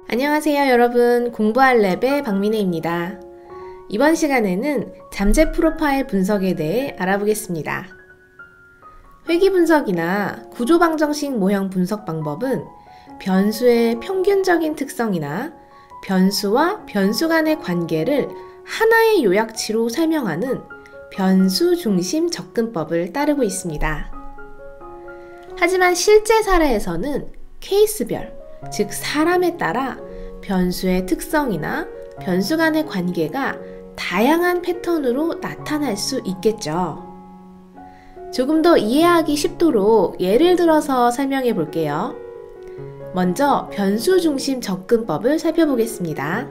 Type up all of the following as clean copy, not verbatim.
안녕하세요 여러분, 공부할 랩의 박민혜입니다. 이번 시간에는 잠재 프로파일 분석에 대해 알아보겠습니다. 회귀 분석이나 구조방정식 모형 분석 방법은 변수의 평균적인 특성이나 변수와 변수 간의 관계를 하나의 요약치로 설명하는 변수 중심 접근법을 따르고 있습니다. 하지만 실제 사례에서는 케이스별, 즉 사람에 따라 변수의 특성이나 변수 간의 관계가 다양한 패턴으로 나타날 수 있겠죠. 조금 더 이해하기 쉽도록 예를 들어서 설명해 볼게요. 먼저 변수 중심 접근법을 살펴보겠습니다.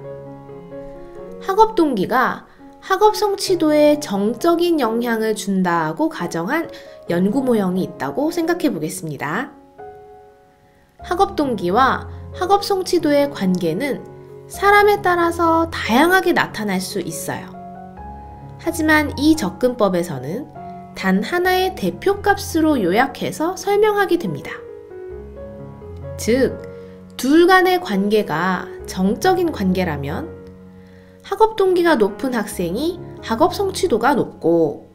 학업 동기가 학업 성취도에 정적인 영향을 준다고 가정한 연구 모형이 있다고 생각해 보겠습니다. 학업 동기와 학업 성취도의 관계는 사람에 따라서 다양하게 나타날 수 있어요. 하지만 이 접근법에서는 단 하나의 대표값으로 요약해서 설명하게 됩니다. 즉, 둘 간의 관계가 정적인 관계라면 학업 동기가 높은 학생이 학업 성취도가 높고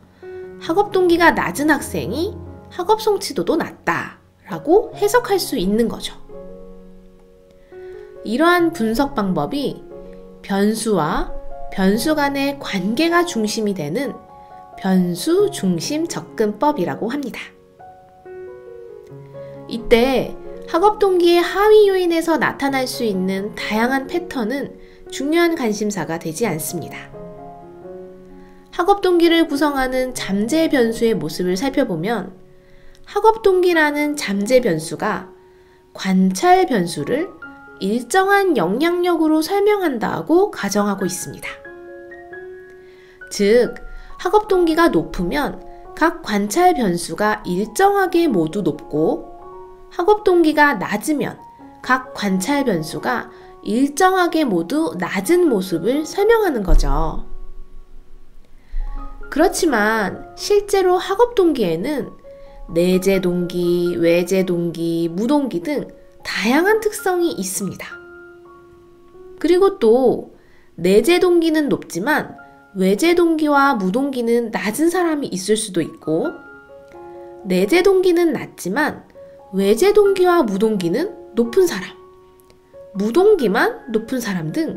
학업 동기가 낮은 학생이 학업 성취도도 낮다 라고 해석할 수 있는 거죠. 이러한 분석 방법이 변수와 변수 간의 관계가 중심이 되는 변수 중심 접근법이라고 합니다. 이때 학업 동기의 하위 요인에서 나타날 수 있는 다양한 패턴은 중요한 관심사가 되지 않습니다. 학업 동기를 구성하는 잠재 변수의 모습을 살펴보면 학업 동기라는 잠재 변수가 관찰 변수를 일정한 영향력으로 설명한다고 가정하고 있습니다. 즉, 학업 동기가 높으면 각 관찰 변수가 일정하게 모두 높고 학업 동기가 낮으면 각 관찰 변수가 일정하게 모두 낮은 모습을 설명하는 거죠. 그렇지만 실제로 학업 동기에는 내재 동기, 외재 동기, 무동기 등 다양한 특성이 있습니다. 그리고 또 내재 동기는 높지만 외재 동기와 무동기는 낮은 사람이 있을 수도 있고 내재 동기는 낮지만 외재 동기와 무동기는 높은 사람, 무동기만 높은 사람 등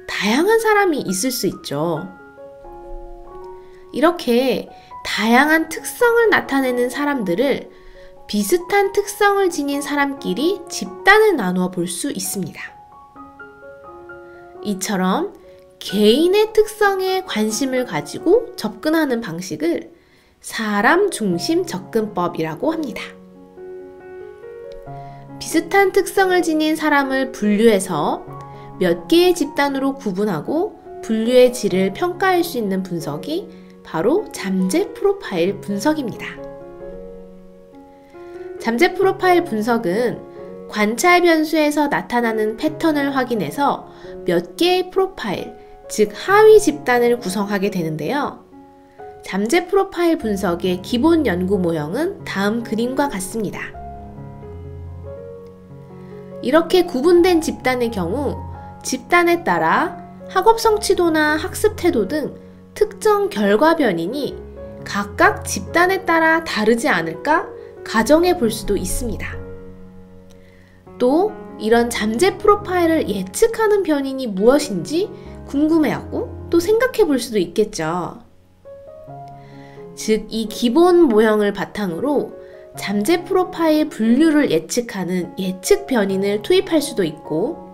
다양한 사람이 있을 수 있죠. 이렇게 다양한 특성을 나타내는 사람들을 비슷한 특성을 지닌 사람끼리 집단을 나누어 볼 수 있습니다. 이처럼 개인의 특성에 관심을 가지고 접근하는 방식을 사람 중심 접근법이라고 합니다. 비슷한 특성을 지닌 사람을 분류해서 몇 개의 집단으로 구분하고 분류의 질을 평가할 수 있는 분석이 바로 잠재 프로파일 분석입니다. 잠재 프로파일 분석은 관찰 변수에서 나타나는 패턴을 확인해서 몇 개의 프로파일, 즉 하위 집단을 구성하게 되는데요. 잠재 프로파일 분석의 기본 연구 모형은 다음 그림과 같습니다. 이렇게 구분된 집단의 경우 집단에 따라 학업 성취도나 학습 태도 등 특정 결과 변인이 각각 집단에 따라 다르지 않을까 가정해 볼 수도 있습니다. 또 이런 잠재 프로파일을 예측하는 변인이 무엇인지 궁금해하고 또 생각해 볼 수도 있겠죠. 즉, 이 기본 모형을 바탕으로 잠재 프로파일 분류를 예측하는 예측 변인을 투입할 수도 있고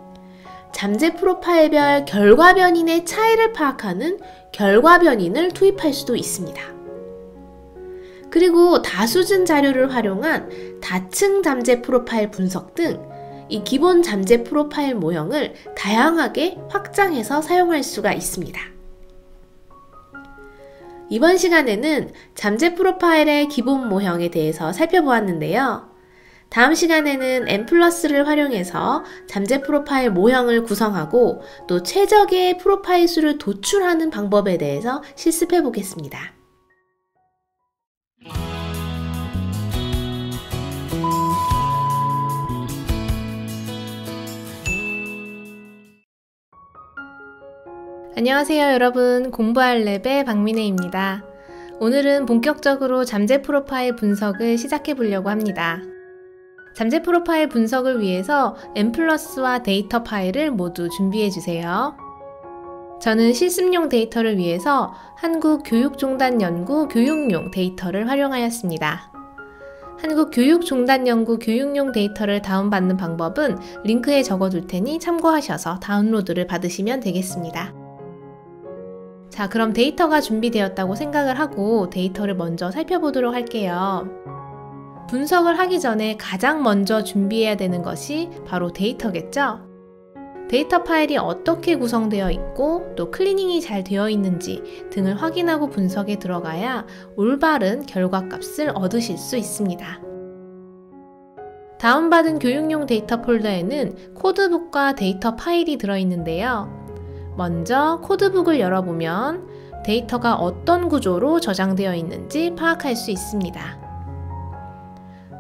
잠재 프로파일별 결과 변인의 차이를 파악하는 결과 변인을 투입할 수도 있습니다. 그리고 다수준 자료를 활용한 다층 잠재 프로파일 분석 등 이 기본 잠재 프로파일 모형을 다양하게 확장해서 사용할 수가 있습니다. 이번 시간에는 잠재 프로파일의 기본 모형에 대해서 살펴보았는데요. 다음 시간에는 M+를 활용해서 잠재 프로파일 모형을 구성하고 또 최적의 프로파일 수를 도출하는 방법에 대해서 실습해 보겠습니다. 안녕하세요 여러분, 공부할 랩의 박민혜입니다. 오늘은 본격적으로 잠재 프로파일 분석을 시작해 보려고 합니다. 잠재 프로파일 분석을 위해서 M+와 데이터 파일을 모두 준비해 주세요. 저는 실습용 데이터를 위해서 한국교육종단연구 교육용 데이터를 활용하였습니다. 한국교육종단연구 교육용 데이터를 다운받는 방법은 링크에 적어둘 테니 참고하셔서 다운로드를 받으시면 되겠습니다. 자, 그럼 데이터가 준비되었다고 생각을 하고 데이터를 먼저 살펴보도록 할게요. 분석을 하기 전에 가장 먼저 준비해야 되는 것이 바로 데이터겠죠? 데이터 파일이 어떻게 구성되어 있고 또 클리닝이 잘 되어 있는지 등을 확인하고 분석에 들어가야 올바른 결과값을 얻으실 수 있습니다. 다운받은 교육용 데이터 폴더에는 코드북과 데이터 파일이 들어있는데요. 먼저 코드북을 열어보면 데이터가 어떤 구조로 저장되어 있는지 파악할 수 있습니다.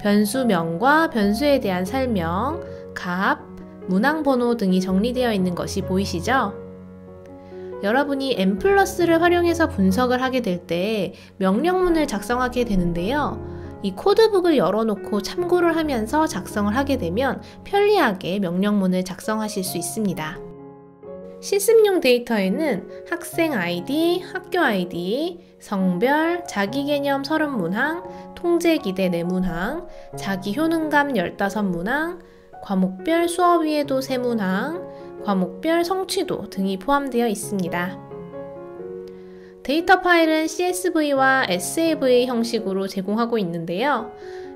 변수명과 변수에 대한 설명, 값, 문항번호 등이 정리되어 있는 것이 보이시죠? 여러분이 M+를 활용해서 분석을 하게 될 때 명령문을 작성하게 되는데요. 이 코드북을 열어놓고 참고를 하면서 작성을 하게 되면 편리하게 명령문을 작성하실 수 있습니다. 실습용 데이터에는 학생 아이디, 학교 아이디, 성별, 자기개념 30문항, 통제기대 4문항, 자기효능감 15문항, 과목별 수업이해도 3문항, 과목별 성취도 등이 포함되어 있습니다. 데이터 파일은 CSV와 SAV 형식으로 제공하고 있는데요.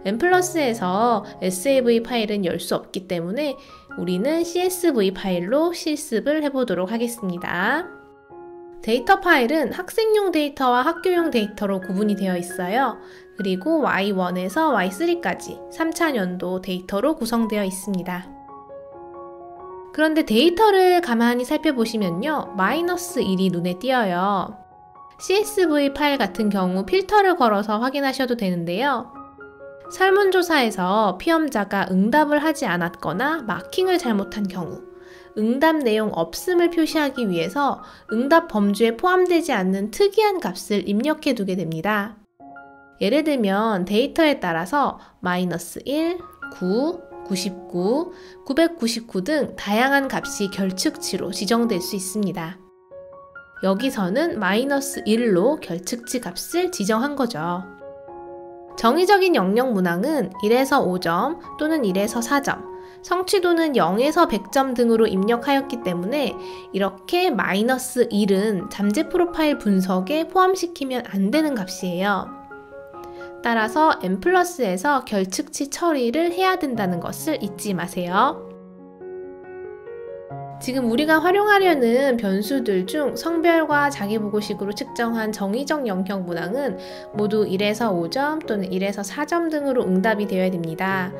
M+에서 SAV 파일은 열 수 없기 때문에 우리는 CSV 파일로 실습을 해보도록 하겠습니다. 데이터 파일은 학생용 데이터와 학교용 데이터로 구분이 되어 있어요. 그리고 Y1에서 Y3까지 3차년도 데이터로 구성되어 있습니다. 그런데 데이터를 가만히 살펴보시면요. -1이 눈에 띄어요. CSV 파일 같은 경우 필터를 걸어서 확인하셔도 되는데요. 설문조사에서 피험자가 응답을 하지 않았거나 마킹을 잘못한 경우, 응답 내용 없음을 표시하기 위해서 응답 범주에 포함되지 않는 특이한 값을 입력해 두게 됩니다. 예를 들면 데이터에 따라서 -1, 9, 99, 999 등 다양한 값이 결측치로 지정될 수 있습니다. 여기서는 -1로 결측치 값을 지정한 거죠. 정의적인 영역 문항은 1에서 5점 또는 1에서 4점, 성취도는 0에서 100점 등으로 입력하였기 때문에 이렇게 -1은 잠재 프로파일 분석에 포함시키면 안 되는 값이에요. 따라서 M+에서 결측치 처리를 해야 된다는 것을 잊지 마세요. 지금 우리가 활용하려는 변수들 중 성별과 자기보고식으로 측정한 정의적 영역 문항은 모두 1에서 5점 또는 1에서 4점 등으로 응답이 되어야 됩니다.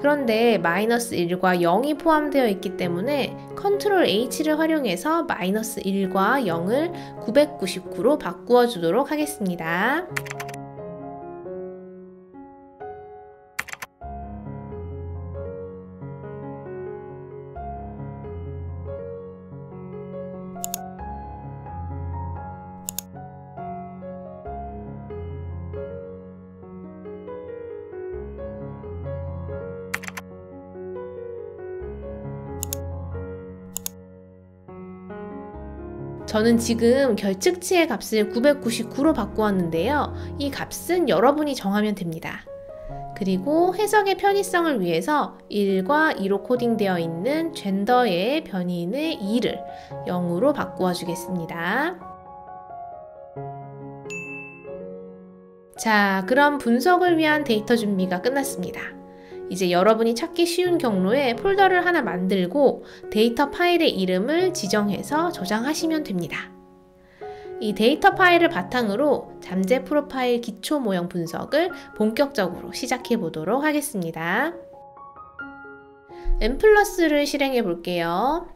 그런데 -1과 0이 포함되어 있기 때문에 Ctrl H를 활용해서 -1과 0을 999로 바꾸어 주도록 하겠습니다. 저는 지금 결측치의 값을 999로 바꾸었는데요. 이 값은 여러분이 정하면 됩니다. 그리고 해석의 편의성을 위해서 1과 2로 코딩되어 있는 젠더의 변인의 2를 0으로 바꾸어 주겠습니다. 자, 그럼 분석을 위한 데이터 준비가 끝났습니다. 이제 여러분이 찾기 쉬운 경로에 폴더를 하나 만들고 데이터 파일의 이름을 지정해서 저장하시면 됩니다. 이 데이터 파일을 바탕으로 잠재 프로파일 기초 모형 분석을 본격적으로 시작해 보도록 하겠습니다. n+를 실행해 볼게요.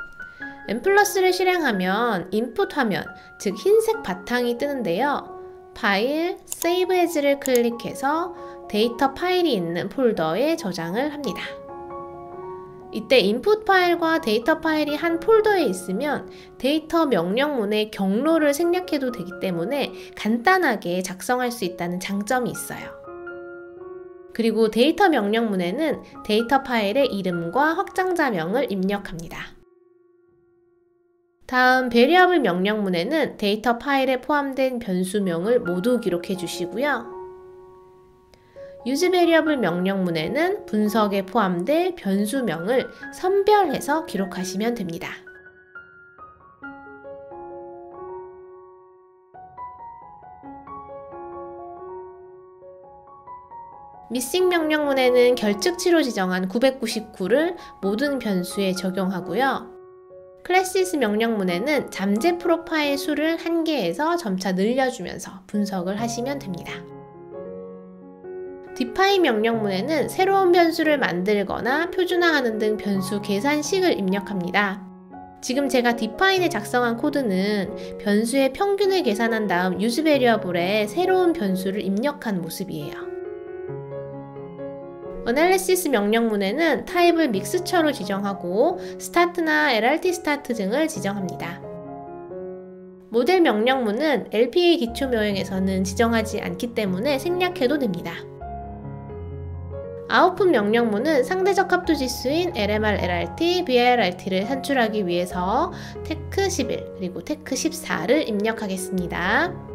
n+를 실행하면 인풋 화면, 즉 흰색 바탕이 뜨는데요. 파일, Save As를 클릭해서 데이터 파일이 있는 폴더에 저장을 합니다. 이때 인풋 파일과 데이터 파일이 한 폴더에 있으면 데이터 명령문의 경로를 생략해도 되기 때문에 간단하게 작성할 수 있다는 장점이 있어요. 그리고 데이터 명령문에는 데이터 파일의 이름과 확장자명을 입력합니다. 다음 베리어블 명령문에는 데이터 파일에 포함된 변수명을 모두 기록해 주시고요. use variable 명령문에는 분석에 포함될 변수명을 선별해서 기록하시면 됩니다. missing 명령문에는 결측치로 지정한 999를 모든 변수에 적용하고요. classes 명령문에는 잠재 프로파일 수를 1개에서 점차 늘려주면서 분석을 하시면 됩니다. define 명령문에는 새로운 변수를 만들거나 표준화하는 등 변수 계산식을 입력합니다. 지금 제가 define에 작성한 코드는 변수의 평균을 계산한 다음 use variable에 새로운 변수를 입력한 모습이에요. analysis 명령문에는 타입을 믹스처로 지정하고 start나 lrt start 등을 지정합니다. 모델 명령문은 LPA 기초묘형에서는 지정하지 않기 때문에 생략해도 됩니다. output 명령문은 상대적 합도 지수인 LMR, LRT, BIRT를 산출하기 위해서 테크11 그리고 테크14를 입력하겠습니다.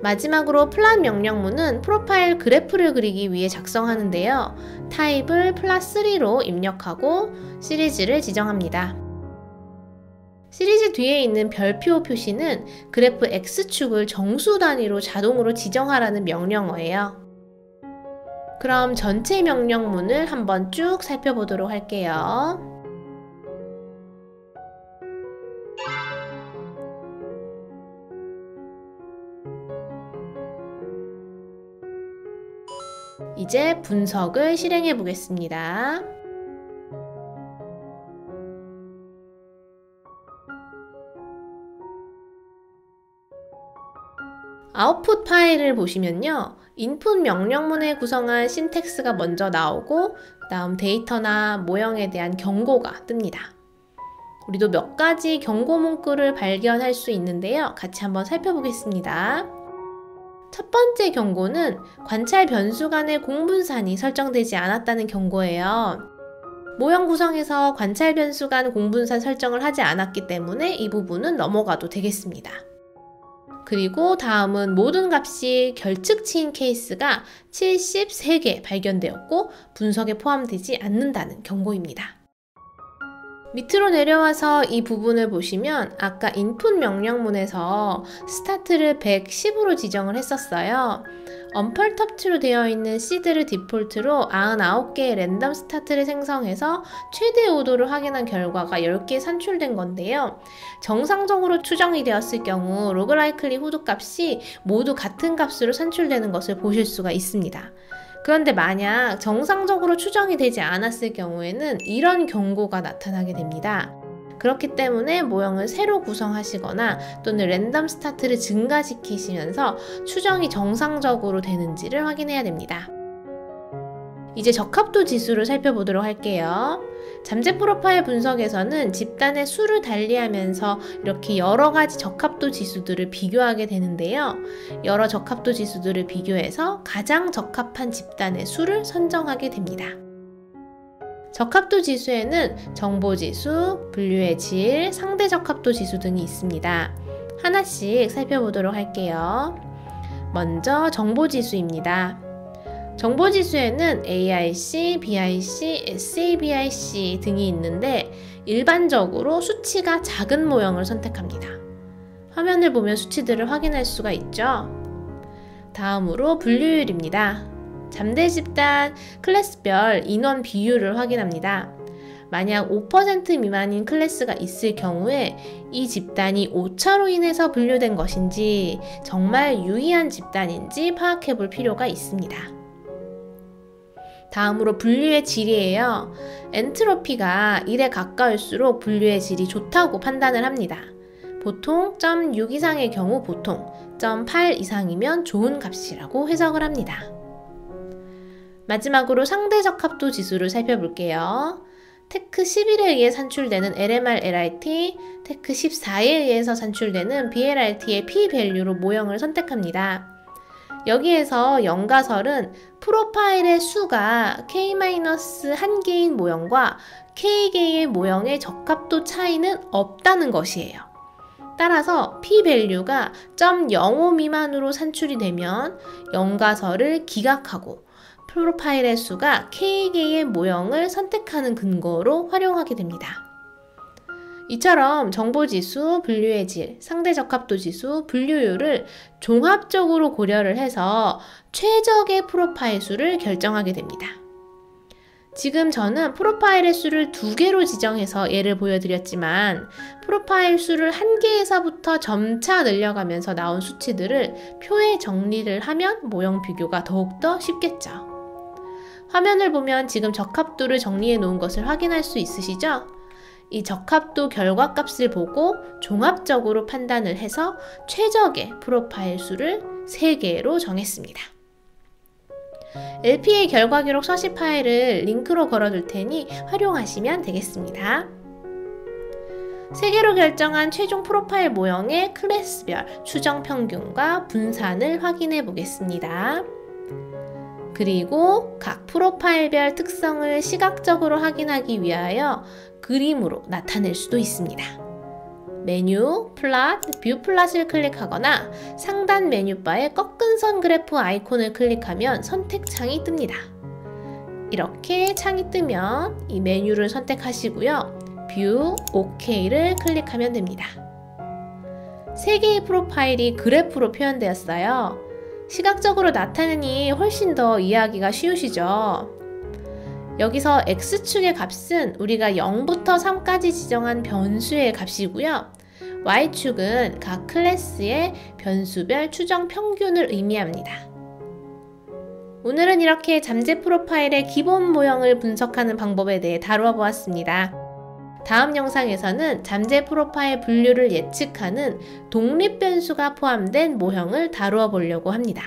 마지막으로 플롯 명령문은 프로파일 그래프를 그리기 위해 작성하는데요. 타입을 플롯3로 입력하고 시리즈를 지정합니다. 시리즈 뒤에 있는 별표 표시는 그래프 X축을 정수 단위로 자동으로 지정하라는 명령어예요. 그럼 전체 명령문을 한번 쭉 살펴보도록 할게요. 이제 분석을 실행해 보겠습니다. 아웃풋 파일을 보시면요. 인풋 명령문에 구성한 신텍스가 먼저 나오고 다음 데이터나 모형에 대한 경고가 뜹니다. 우리도 몇 가지 경고 문구를 발견할 수 있는데요. 같이 한번 살펴보겠습니다. 첫 번째 경고는 관찰 변수 간의 공분산이 설정되지 않았다는 경고예요. 모형 구성에서 관찰 변수 간 공분산 설정을 하지 않았기 때문에 이 부분은 넘어가도 되겠습니다. 그리고 다음은 모든 값이 결측치인 케이스가 73개 발견되었고 분석에 포함되지 않는다는 경고입니다. 밑으로 내려와서 이 부분을 보시면 아까 인풋 명령문에서 스타트를 110으로 지정을 했었어요. 언펄터치로 되어 있는 시드를 디폴트로 99개의 랜덤 스타트를 생성해서 최대 오도를 확인한 결과가 10개 산출된 건데요. 정상적으로 추정이 되었을 경우 로그라이클리 후드 값이 모두 같은 값으로 산출되는 것을 보실 수가 있습니다. 그런데 만약 정상적으로 추정이 되지 않았을 경우에는 이런 경고가 나타나게 됩니다. 그렇기 때문에 모형을 새로 구성하시거나 또는 랜덤 스타트를 증가시키시면서 추정이 정상적으로 되는지를 확인해야 됩니다. 이제 적합도 지수를 살펴보도록 할게요. 잠재 프로파일 분석에서는 집단의 수를 달리하면서 이렇게 여러 가지 적합도 지수들을 비교하게 되는데요. 여러 적합도 지수들을 비교해서 가장 적합한 집단의 수를 선정하게 됩니다. 적합도 지수에는 정보지수, 분류의 질, 상대 적합도 지수 등이 있습니다. 하나씩 살펴보도록 할게요. 먼저 정보지수입니다. 정보지수에는 AIC, BIC, SABIC 등이 있는데 일반적으로 수치가 작은 모형을 선택합니다. 화면을 보면 수치들을 확인할 수가 있죠. 다음으로 분류율입니다. 잠재 집단, 클래스별 인원 비율을 확인합니다. 만약 5% 미만인 클래스가 있을 경우에 이 집단이 오차로 인해서 분류된 것인지 정말 유의한 집단인지 파악해 볼 필요가 있습니다. 다음으로 분류의 질이에요. 엔트로피가 1에 가까울수록 분류의 질이 좋다고 판단을 합니다. 보통 0.6 이상의 경우 보통, 0.8 이상이면 좋은 값이라고 해석을 합니다. 마지막으로 상대적합도 지수를 살펴볼게요. 테크 11에 의해 산출되는 LMR, LRT, 테크 14에 의해서 산출되는 BLRT의 p-밸류로 모형을 선택합니다. 여기에서 영가설은 프로파일의 수가 k-1개인 모형과 k개의 모형의 적합도 차이는 없다는 것이에요. 따라서 p-밸류가 0.05 미만으로 산출이 되면 영가설을 기각하고 프로파일의 수가 k개의 모형을 선택하는 근거로 활용하게 됩니다. 이처럼 정보지수, 분류의 질, 상대적합도지수, 분류율을 종합적으로 고려를 해서 최적의 프로파일 수를 결정하게 됩니다. 지금 저는 프로파일의 수를 2개로 지정해서 예를 보여드렸지만 프로파일 수를 1개에서부터 점차 늘려가면서 나온 수치들을 표에 정리를 하면 모형 비교가 더욱더 쉽겠죠. 화면을 보면 지금 적합도를 정리해 놓은 것을 확인할 수 있으시죠? 이 적합도 결과값을 보고 종합적으로 판단을 해서 최적의 프로파일 수를 3개로 정했습니다. LPA 결과 기록 서식 파일을 링크로 걸어둘 테니 활용하시면 되겠습니다. 3개로 결정한 최종 프로파일 모형의 클래스별 추정 평균과 분산을 확인해 보겠습니다. 그리고 각 프로파일별 특성을 시각적으로 확인하기 위하여 그림으로 나타낼 수도 있습니다. 메뉴, 플롯, 뷰 플롯을 클릭하거나 상단 메뉴바에 꺾은 선 그래프 아이콘을 클릭하면 선택창이 뜹니다. 이렇게 창이 뜨면 이 메뉴를 선택하시고요. 뷰, OK를 클릭하면 됩니다. 3개의 프로파일이 그래프로 표현되었어요. 시각적으로 나타내니 훨씬 더 이해하기가 쉬우시죠? 여기서 X축의 값은 우리가 0부터 3까지 지정한 변수의 값이고요. Y축은 각 클래스의 변수별 추정 평균을 의미합니다. 오늘은 이렇게 잠재 프로파일의 기본 모형을 분석하는 방법에 대해 다루어 보았습니다. 다음 영상에서는 잠재 프로파일 분류를 예측하는 독립 변수가 포함된 모형을 다루어 보려고 합니다.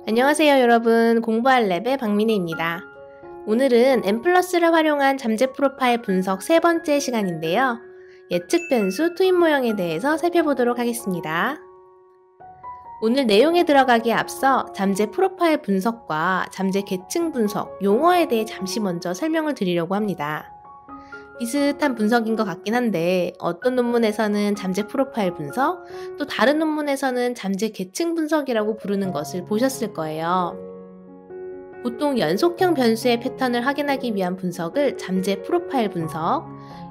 안녕하세요 여러분, 공부할 랩의 박민혜입니다. 오늘은 M+를 활용한 잠재 프로파일 분석 3번째 시간인데요. 예측 변수 투입 모형에 대해서 살펴보도록 하겠습니다. 오늘 내용에 들어가기에 앞서 잠재 프로파일 분석과 잠재 계층 분석 용어에 대해 잠시 먼저 설명을 드리려고 합니다. 비슷한 분석인 것 같긴 한데 어떤 논문에서는 잠재 프로파일 분석, 또 다른 논문에서는 잠재 계층 분석이라고 부르는 것을 보셨을 거예요. 보통 연속형 변수의 패턴을 확인하기 위한 분석을 잠재 프로파일 분석,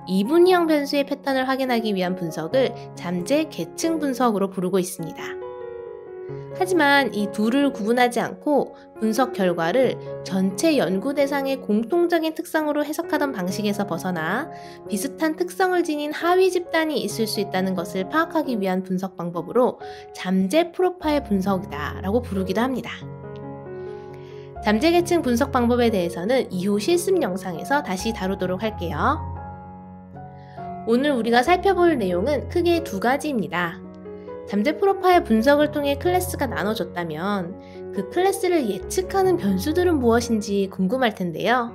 이분형 변수의 패턴을 확인하기 위한 분석을 잠재 계층 분석으로 부르고 있습니다. 하지만 이 둘을 구분하지 않고 분석 결과를 전체 연구 대상의 공통적인 특성으로 해석하던 방식에서 벗어나 비슷한 특성을 지닌 하위 집단이 있을 수 있다는 것을 파악하기 위한 분석 방법으로 잠재 프로파일 분석이다 라고 부르기도 합니다. 잠재 계층 분석 방법에 대해서는 이후 실습 영상에서 다시 다루도록 할게요. 오늘 우리가 살펴볼 내용은 크게 2가지입니다. 잠재 프로파일 분석을 통해 클래스가 나눠졌다면 그 클래스를 예측하는 변수들은 무엇인지 궁금할 텐데요.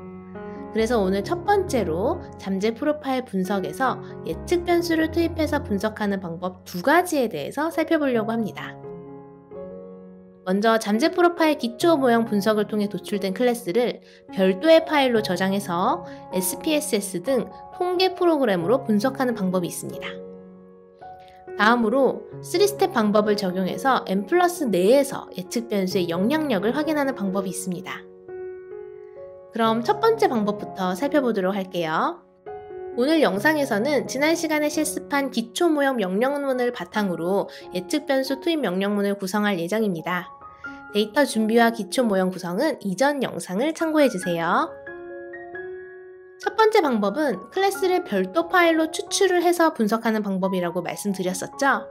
그래서 오늘 첫 번째로 잠재 프로파일 분석에서 예측 변수를 투입해서 분석하는 방법 2가지에 대해서 살펴보려고 합니다. 먼저 잠재 프로파일 기초 모형 분석을 통해 도출된 클래스를 별도의 파일로 저장해서 SPSS 등 통계 프로그램으로 분석하는 방법이 있습니다. 다음으로 3스텝 방법을 적용해서 M+ 내에서 예측 변수의 영향력을 확인하는 방법이 있습니다. 그럼 첫 번째 방법부터 살펴보도록 할게요. 오늘 영상에서는 지난 시간에 실습한 기초 모형 명령문을 바탕으로 예측 변수 투입 명령문을 구성할 예정입니다. 데이터 준비와 기초 모형 구성은 이전 영상을 참고해주세요. 첫 번째 방법은 클래스를 별도 파일로 추출을 해서 분석하는 방법이라고 말씀드렸었죠.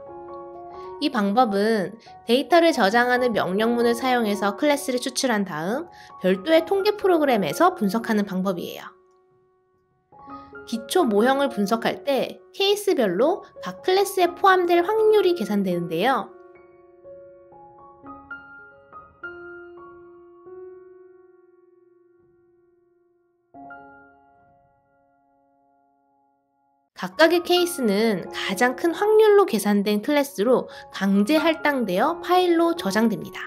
이 방법은 데이터를 저장하는 명령문을 사용해서 클래스를 추출한 다음 별도의 통계 프로그램에서 분석하는 방법이에요. 기초 모형을 분석할 때 케이스별로 각 클래스에 포함될 확률이 계산되는데요. 각각의 케이스는 가장 큰 확률로 계산된 클래스로 강제 할당되어 파일로 저장됩니다.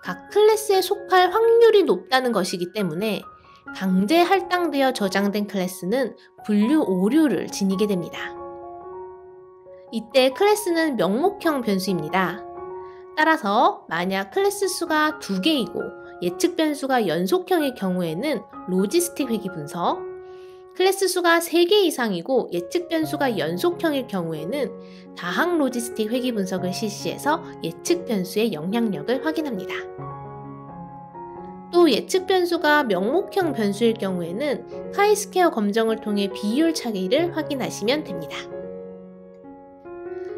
각 클래스에 속할 확률이 높다는 것이기 때문에 강제 할당되어 저장된 클래스는 분류 오류를 지니게 됩니다. 이때 클래스는 명목형 변수입니다. 따라서 만약 클래스 수가 2개이고 예측 변수가 연속형일 경우에는 로지스틱 회귀 분석, 클래스 수가 3개 이상이고 예측 변수가 연속형일 경우에는 다항 로지스틱 회귀 분석을 실시해서 예측 변수의 영향력을 확인합니다. 또 예측 변수가 명목형 변수일 경우에는 카이스퀘어 검정을 통해 비율 차이를 확인하시면 됩니다.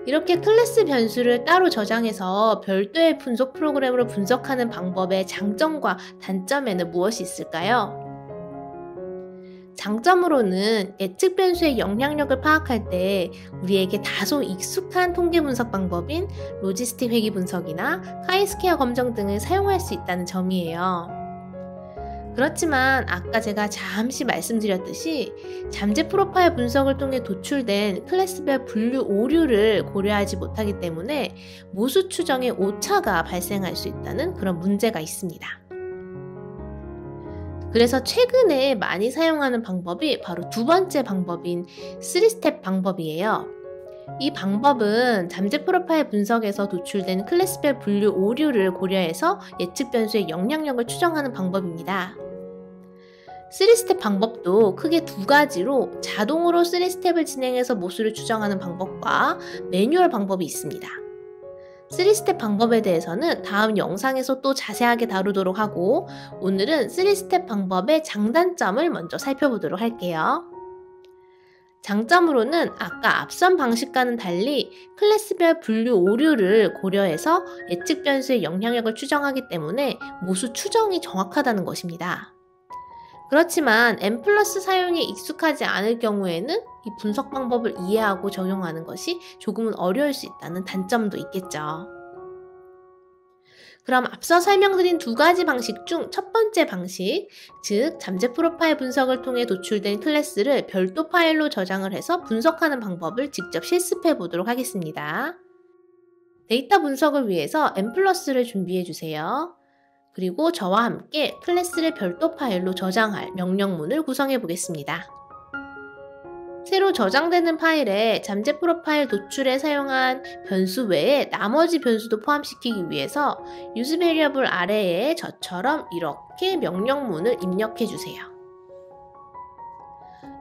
이렇게 클래스 변수를 따로 저장해서 별도의 분석 프로그램으로 분석하는 방법의 장점과 단점에는 무엇이 있을까요? 장점으로는 예측 변수의 영향력을 파악할 때 우리에게 다소 익숙한 통계 분석 방법인 로지스틱 회귀 분석이나 카이스퀘어 검정 등을 사용할 수 있다는 점이에요. 그렇지만 아까 제가 잠시 말씀드렸듯이 잠재 프로파일 분석을 통해 도출된 클래스별 분류 오류를 고려하지 못하기 때문에 모수 추정의 오차가 발생할 수 있다는 그런 문제가 있습니다. 그래서 최근에 많이 사용하는 방법이 바로 두 번째 방법인 3스텝 방법이에요. 이 방법은 잠재 프로파일 분석에서 도출된 클래스별 분류 오류를 고려해서 예측 변수의 영향력을 추정하는 방법입니다. 3스텝 방법도 크게 두 가지로 자동으로 3스텝을 진행해서 모수를 추정하는 방법과 매뉴얼 방법이 있습니다. 3스텝 방법에 대해서는 다음 영상에서 또 자세하게 다루도록 하고 오늘은 3스텝 방법의 장단점을 먼저 살펴보도록 할게요. 장점으로는 아까 앞선 방식과는 달리 클래스별 분류 오류를 고려해서 예측 변수의 영향력을 추정하기 때문에 모수 추정이 정확하다는 것입니다. 그렇지만 M+ 사용에 익숙하지 않을 경우에는 이 분석 방법을 이해하고 적용하는 것이 조금은 어려울 수 있다는 단점도 있겠죠. 그럼 앞서 설명드린 두 가지 방식 중 첫 번째 방식, 즉 잠재 프로파일 분석을 통해 도출된 클래스를 별도 파일로 저장을 해서 분석하는 방법을 직접 실습해 보도록 하겠습니다. 데이터 분석을 위해서 M+를 준비해 주세요. 그리고 저와 함께 클래스를 별도 파일로 저장할 명령문을 구성해 보겠습니다. 새로 저장되는 파일에 잠재 프로파일 도출에 사용한 변수 외에 나머지 변수도 포함시키기 위해서 use variable 아래에 저처럼 이렇게 명령문을 입력해 주세요.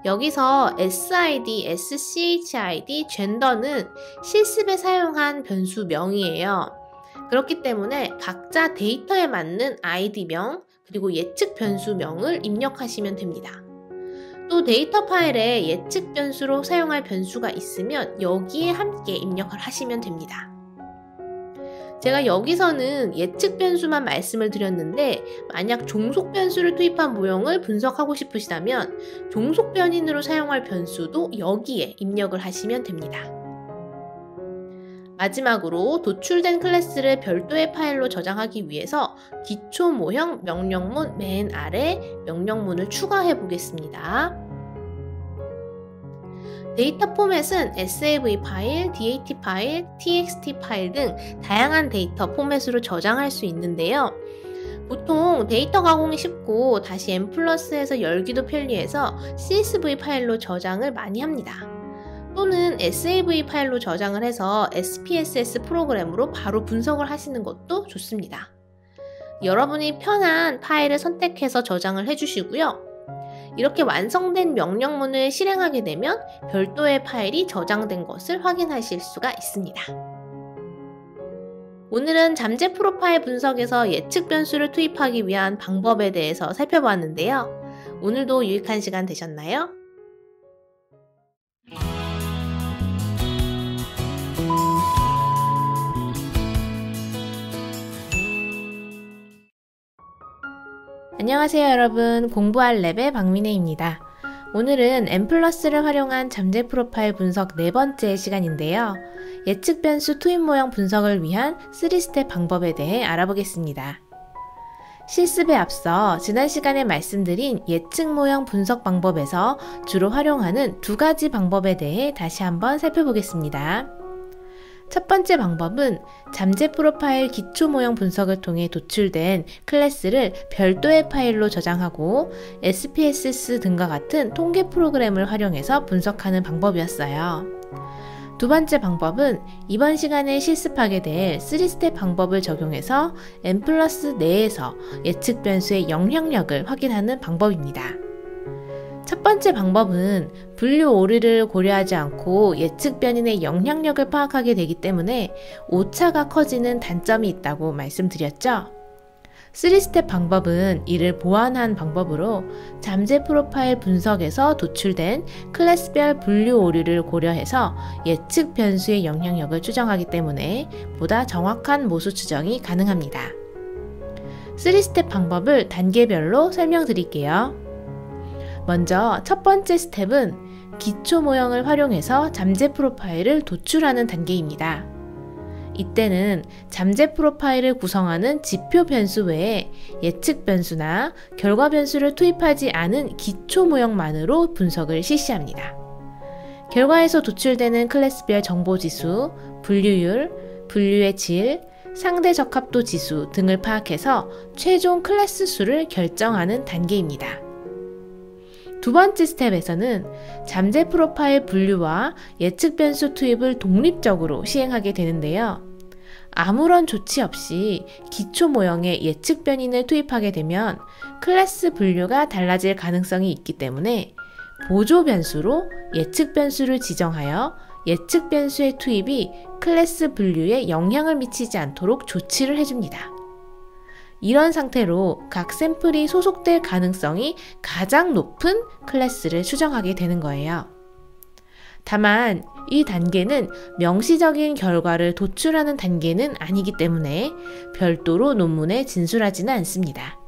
여기서 SID, SCHID, gender는 실습에 사용한 변수명이에요. 그렇기 때문에 각자 데이터에 맞는 id명 그리고 예측 변수명을 입력하시면 됩니다. 또 데이터 파일에 예측 변수로 사용할 변수가 있으면 여기에 함께 입력을 하시면 됩니다. 제가 여기서는 예측 변수만 말씀을 드렸는데 만약 종속 변수를 투입한 모형을 분석하고 싶으시다면 종속 변인으로 사용할 변수도 여기에 입력을 하시면 됩니다. 마지막으로 도출된 클래스를 별도의 파일로 저장하기 위해서 기초 모형 명령문 맨 아래 명령문을 추가해 보겠습니다. 데이터 포맷은 SAV 파일, DAT 파일, TXT 파일 등 다양한 데이터 포맷으로 저장할 수 있는데요. 보통 데이터 가공이 쉽고 다시 M+에서 열기도 편리해서 CSV 파일로 저장을 많이 합니다. 또는 SAV 파일로 저장을 해서 SPSS 프로그램으로 바로 분석을 하시는 것도 좋습니다. 여러분이 편한 파일을 선택해서 저장을 해주시고요. 이렇게 완성된 명령문을 실행하게 되면 별도의 파일이 저장된 것을 확인하실 수가 있습니다. 오늘은 잠재 프로파일 분석에서 예측 변수를 투입하기 위한 방법에 대해서 살펴보았는데요. 오늘도 유익한 시간 되셨나요? 안녕하세요 여러분, 공부할 랩의 박민혜입니다. 오늘은 M+를 활용한 잠재 프로파일 분석 네 번째 시간인데요. 예측 변수 투입 모형 분석을 위한 3스텝 방법에 대해 알아보겠습니다. 실습에 앞서 지난 시간에 말씀드린 예측 모형 분석 방법에서 주로 활용하는 두 가지 방법에 대해 다시 한번 살펴보겠습니다. 첫 번째 방법은 잠재 프로파일 기초 모형 분석을 통해 도출된 클래스를 별도의 파일로 저장하고 SPSS 등과 같은 통계 프로그램을 활용해서 분석하는 방법이었어요. 두 번째 방법은 이번 시간에 실습하게 될 3스텝 방법을 적용해서 M+ 내에서 예측 변수의 영향력을 확인하는 방법입니다. 첫 번째 방법은 분류 오류를 고려하지 않고 예측 변인의 영향력을 파악하게 되기 때문에 오차가 커지는 단점이 있다고 말씀드렸죠. 3스텝 방법은 이를 보완한 방법으로 잠재 프로파일 분석에서 도출된 클래스별 분류 오류를 고려해서 예측 변수의 영향력을 추정하기 때문에 보다 정확한 모수 추정이 가능합니다. 3스텝 방법을 단계별로 설명드릴게요. 먼저 첫 번째 스텝은 기초 모형을 활용해서 잠재 프로파일을 도출하는 단계입니다. 이때는 잠재 프로파일을 구성하는 지표 변수 외에 예측 변수나 결과 변수를 투입하지 않은 기초 모형만으로 분석을 실시합니다. 결과에서 도출되는 클래스별 정보 지수, 분류율, 분류의 질, 상대 적합도 지수 등을 파악해서 최종 클래스 수를 결정하는 단계입니다. 두 번째 스텝에서는 잠재 프로파일 분류와 예측 변수 투입을 독립적으로 시행하게 되는데요. 아무런 조치 없이 기초 모형에 예측 변인을 투입하게 되면 클래스 분류가 달라질 가능성이 있기 때문에 보조 변수로 예측 변수를 지정하여 예측 변수의 투입이 클래스 분류에 영향을 미치지 않도록 조치를 해줍니다. 이런 상태로 각 샘플이 소속될 가능성이 가장 높은 클래스를 추정하게 되는 거예요. 다만 이 단계는 명시적인 결과를 도출하는 단계는 아니기 때문에 별도로 논문에 진술하지는 않습니다.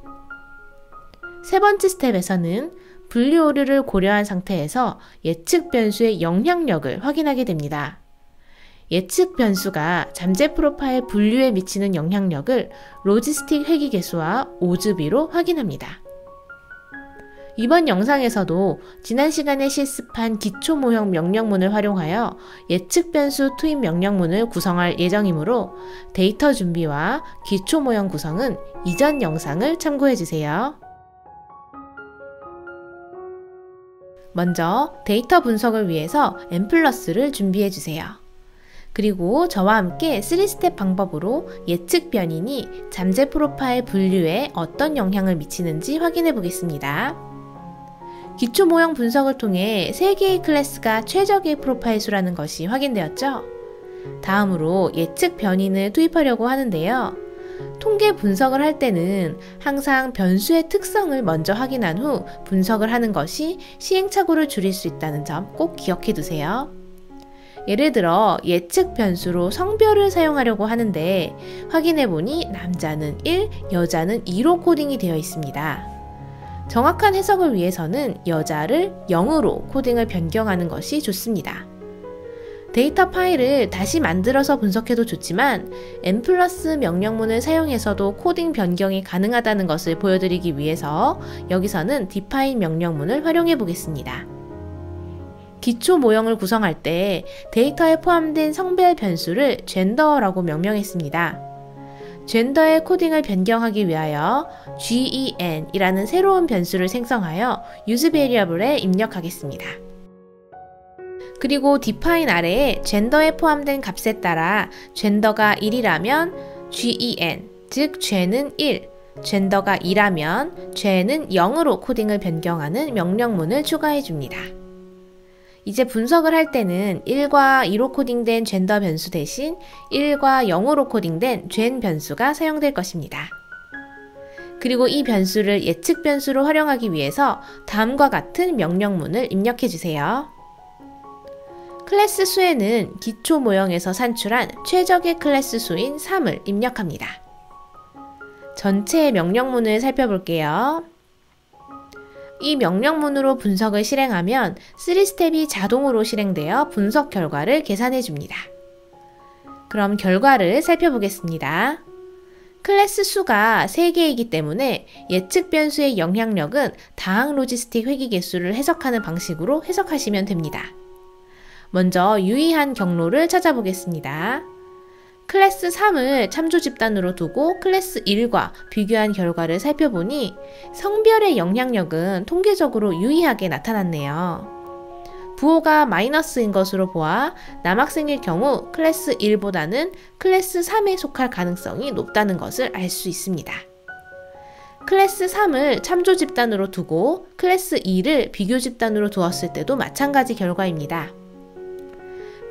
세 번째 스텝에서는 분류 오류를 고려한 상태에서 예측 변수의 영향력을 확인하게 됩니다. 예측 변수가 잠재 프로파일 분류에 미치는 영향력을 로지스틱 회귀계수와 오즈비로 확인합니다. 이번 영상에서도 지난 시간에 실습한 기초 모형 명령문을 활용하여 예측 변수 투입 명령문을 구성할 예정이므로 데이터 준비와 기초 모형 구성은 이전 영상을 참고해주세요. 먼저 데이터 분석을 위해서 M+를 준비해주세요. 그리고 저와 함께 3스텝 방법으로 예측 변인이 잠재 프로파일 분류에 어떤 영향을 미치는지 확인해 보겠습니다. 기초 모형 분석을 통해 3개의 클래스가 최적의 프로파일 수라는 것이 확인되었죠? 다음으로 예측 변인을 투입하려고 하는데요. 통계 분석을 할 때는 항상 변수의 특성을 먼저 확인한 후 분석을 하는 것이 시행착오를 줄일 수 있다는 점 꼭 기억해 두세요. 예를 들어 예측 변수로 성별을 사용하려고 하는데 확인해보니 남자는 1, 여자는 2로 코딩이 되어 있습니다. 정확한 해석을 위해서는 여자를 0으로 코딩을 변경하는 것이 좋습니다. 데이터 파일을 다시 만들어서 분석해도 좋지만 M+ 명령문을 사용해서도 코딩 변경이 가능하다는 것을 보여드리기 위해서 여기서는 define 명령문을 활용해 보겠습니다. 기초 모형을 구성할 때 데이터에 포함된 성별 변수를 젠더라고 명명했습니다. 젠더의 코딩을 변경하기 위하여 gen이라는 새로운 변수를 생성하여 use variable에 입력하겠습니다. 그리고 define 아래에 젠더에 포함된 값에 따라 젠더가 1이라면 gen, 즉 죄는 1, 젠더가 2라면 죄는 0으로 코딩을 변경하는 명령문을 추가해 줍니다. 이제 분석을 할 때는 1과 2로 코딩된 젠더 변수 대신 1과 0으로 코딩된 gen 변수가 사용될 것입니다. 그리고 이 변수를 예측 변수로 활용하기 위해서 다음과 같은 명령문을 입력해 주세요. 클래스 수에는 기초 모형에서 산출한 최적의 클래스 수인 3을 입력합니다. 전체 명령문을 살펴볼게요. 이 명령문으로 분석을 실행하면 3스텝이 자동으로 실행되어 분석 결과를 계산해 줍니다. 그럼 결과를 살펴보겠습니다. 클래스 수가 3개이기 때문에 예측 변수의 영향력은 다항 로지스틱 회귀 개수를 해석하는 방식으로 해석하시면 됩니다. 먼저 유의한 경로를 찾아보겠습니다. 클래스 3을 참조 집단으로 두고 클래스 1과 비교한 결과를 살펴보니 성별의 영향력은 통계적으로 유의하게 나타났네요. 부호가 마이너스인 것으로 보아 남학생일 경우 클래스 1보다는 클래스 3에 속할 가능성이 높다는 것을 알 수 있습니다. 클래스 3을 참조 집단으로 두고 클래스 2를 비교 집단으로 두었을 때도 마찬가지 결과입니다.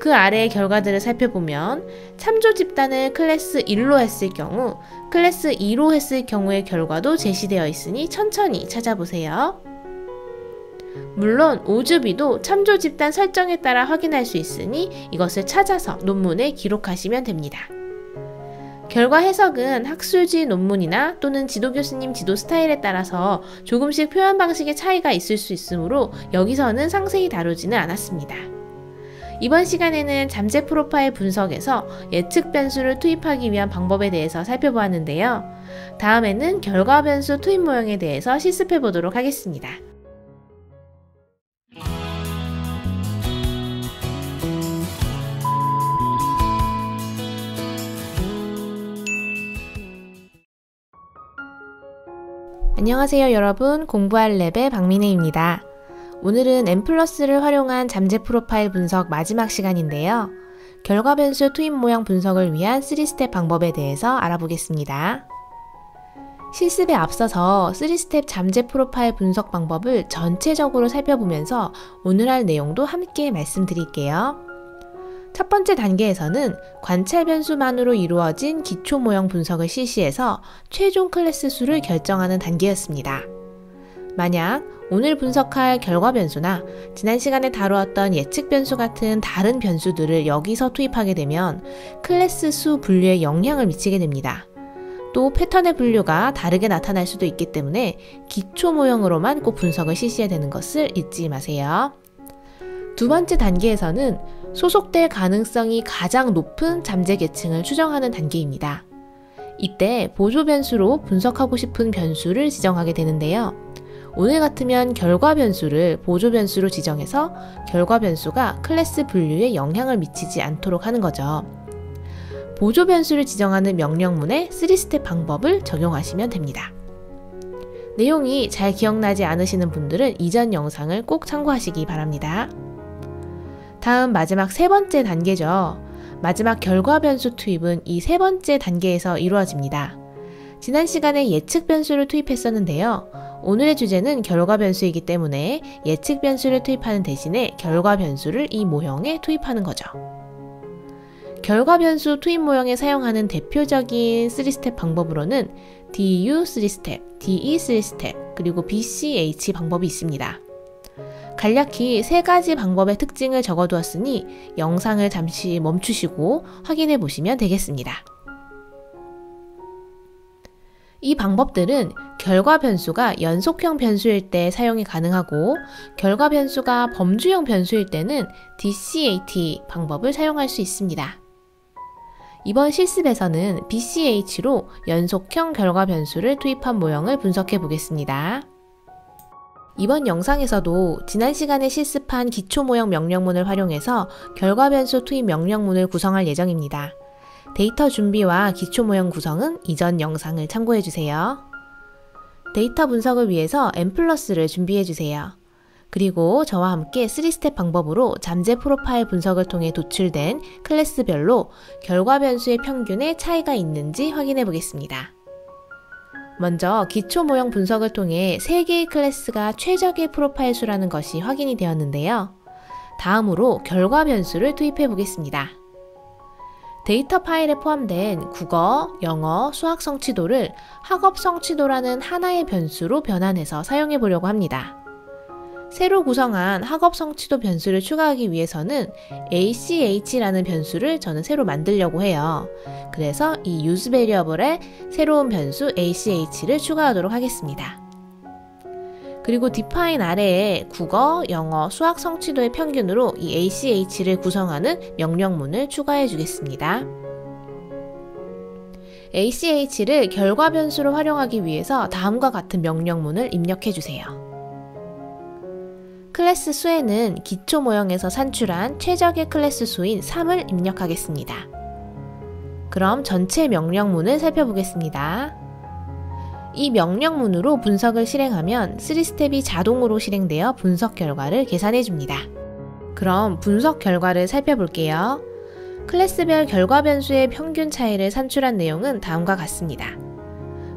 그 아래의 결과들을 살펴보면 참조 집단을 클래스 1로 했을 경우, 클래스 2로 했을 경우의 결과도 제시되어 있으니 천천히 찾아보세요. 물론 오주비도 참조 집단 설정에 따라 확인할 수 있으니 이것을 찾아서 논문에 기록하시면 됩니다. 결과 해석은 학술지 논문이나 또는 지도교수님 지도 스타일에 따라서 조금씩 표현 방식의 차이가 있을 수 있으므로 여기서는 상세히 다루지는 않았습니다. 이번 시간에는 잠재 프로파일 분석에서 예측 변수를 투입하기 위한 방법에 대해서 살펴보았는데요. 다음에는 결과 변수 투입 모형에 대해서 실습해 보도록 하겠습니다. 안녕하세요 여러분, 공부할 랩의 박민혜입니다. 오늘은 M+를 활용한 잠재 프로파일 분석 마지막 시간인데요. 결과 변수 투입 모형 분석을 위한 3스텝 방법에 대해서 알아보겠습니다. 실습에 앞서서 3스텝 잠재 프로파일 분석 방법을 전체적으로 살펴보면서 오늘 할 내용도 함께 말씀드릴게요. 첫 번째 단계에서는 관찰 변수만으로 이루어진 기초 모형 분석을 실시해서 최종 클래스 수를 결정하는 단계였습니다. 만약 오늘 분석할 결과 변수나 지난 시간에 다루었던 예측 변수 같은 다른 변수들을 여기서 투입하게 되면 클래스 수 분류에 영향을 미치게 됩니다. 또 패턴의 분류가 다르게 나타날 수도 있기 때문에 기초 모형으로만 꼭 분석을 실시해야 되는 것을 잊지 마세요. 두 번째 단계에서는 소속될 가능성이 가장 높은 잠재 계층을 추정하는 단계입니다. 이때 보조 변수로 분석하고 싶은 변수를 지정하게 되는데요. 오늘 같으면 결과 변수를 보조 변수로 지정해서 결과 변수가 클래스 분류에 영향을 미치지 않도록 하는 거죠. 보조 변수를 지정하는 명령문에 3스텝 방법을 적용하시면 됩니다. 내용이 잘 기억나지 않으시는 분들은 이전 영상을 꼭 참고하시기 바랍니다. 다음 마지막 세 번째 단계죠. 마지막 결과 변수 투입은 이 세 번째 단계에서 이루어집니다. 지난 시간에 예측 변수를 투입했었는데요. 오늘의 주제는 결과 변수이기 때문에 예측 변수를 투입하는 대신에 결과 변수를 이 모형에 투입하는 거죠. 결과 변수 투입 모형에 사용하는 대표적인 3스텝 방법으로는 DU 3스텝, DE 3스텝, 그리고 BCH 방법이 있습니다. 간략히 세 가지 방법의 특징을 적어두었으니 영상을 잠시 멈추시고 확인해 보시면 되겠습니다. 이 방법들은 결과 변수가 연속형 변수일 때 사용이 가능하고 결과 변수가 범주형 변수일 때는 DCAT 방법을 사용할 수 있습니다. 이번 실습에서는 BCH로 연속형 결과 변수를 투입한 모형을 분석해 보겠습니다. 이번 영상에서도 지난 시간에 실습한 기초 모형 명령문을 활용해서 결과 변수 투입 명령문을 구성할 예정입니다. 데이터 준비와 기초 모형 구성은 이전 영상을 참고해 주세요. 데이터 분석을 위해서 M+를 준비해 주세요. 그리고 저와 함께 3스텝 방법으로 잠재 프로파일 분석을 통해 도출된 클래스별로 결과 변수의 평균에 차이가 있는지 확인해 보겠습니다. 먼저 기초 모형 분석을 통해 3개의 클래스가 최적의 프로파일 수라는 것이 확인이 되었는데요. 다음으로 결과 변수를 투입해 보겠습니다. 데이터 파일에 포함된 국어, 영어, 수학 성취도를 학업 성취도라는 하나의 변수로 변환해서 사용해 보려고 합니다. 새로 구성한 학업 성취도 변수를 추가하기 위해서는 ACH라는 변수를 저는 새로 만들려고 해요. 그래서 이 use variable에 새로운 변수 ACH를 추가하도록 하겠습니다. 그리고 define 아래에 국어, 영어, 수학 성취도의 평균으로 이 ACH를 구성하는 명령문을 추가해 주겠습니다. ACH를 결과 변수로 활용하기 위해서 다음과 같은 명령문을 입력해 주세요. 클래스 수에는 기초 모형에서 산출한 최적의 클래스 수인 3을 입력하겠습니다. 그럼 전체 명령문을 살펴보겠습니다. 이 명령문으로 분석을 실행하면 3스텝이 자동으로 실행되어 분석 결과를 계산해 줍니다. 그럼 분석 결과를 살펴볼게요. 클래스별 결과 변수의 평균 차이를 산출한 내용은 다음과 같습니다.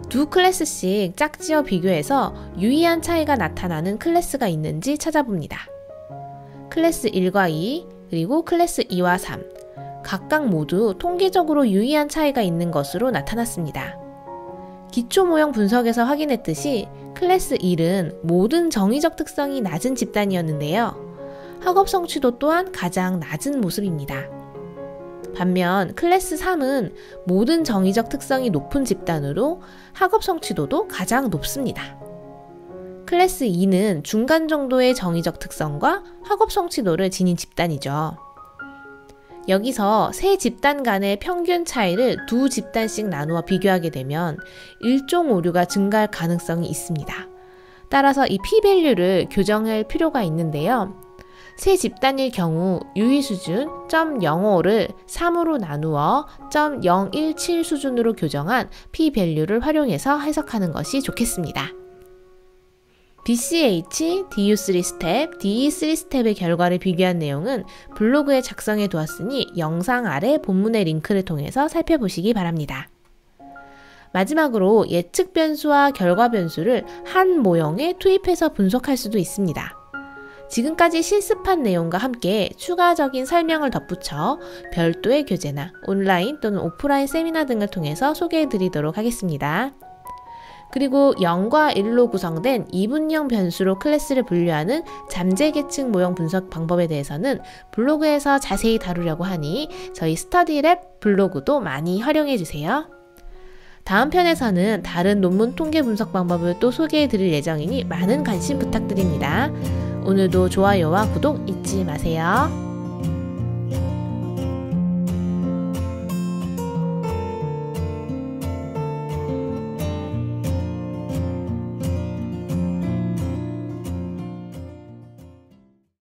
두 클래스씩 짝지어 비교해서 유의한 차이가 나타나는 클래스가 있는지 찾아봅니다. 클래스 1과 2, 그리고 클래스 2와 3, 각각 모두 통계적으로 유의한 차이가 있는 것으로 나타났습니다. 기초 모형 분석에서 확인했듯이 클래스 1은 모든 정의적 특성이 낮은 집단이었는데요. 학업 성취도 또한 가장 낮은 모습입니다. 반면 클래스 3은 모든 정의적 특성이 높은 집단으로 학업 성취도도 가장 높습니다. 클래스 2는 중간 정도의 정의적 특성과 학업 성취도를 지닌 집단이죠. 여기서 세 집단 간의 평균 차이를 두 집단씩 나누어 비교하게 되면 일종 오류가 증가할 가능성이 있습니다. 따라서 이 p-value를 교정할 필요가 있는데요. 세 집단일 경우 유의 수준 0.05를 3으로 나누어 0.017 수준으로 교정한 p-value를 활용해서 해석하는 것이 좋겠습니다. BCH, DU3스텝, DE3스텝의 결과를 비교한 내용은 블로그에 작성해 두었으니 영상 아래 본문의 링크를 통해서 살펴보시기 바랍니다. 마지막으로 예측 변수와 결과 변수를 한 모형에 투입해서 분석할 수도 있습니다. 지금까지 실습한 내용과 함께 추가적인 설명을 덧붙여 별도의 교재나 온라인 또는 오프라인 세미나 등을 통해서 소개해 드리도록 하겠습니다. 그리고 0과 1로 구성된 이분형 변수로 클래스를 분류하는 잠재 계층 모형 분석 방법에 대해서는 블로그에서 자세히 다루려고 하니 저희 스터디랩 블로그도 많이 활용해 주세요. 다음 편에서는 다른 논문 통계 분석 방법을 또 소개해 드릴 예정이니 많은 관심 부탁드립니다. 오늘도 좋아요와 구독 잊지 마세요.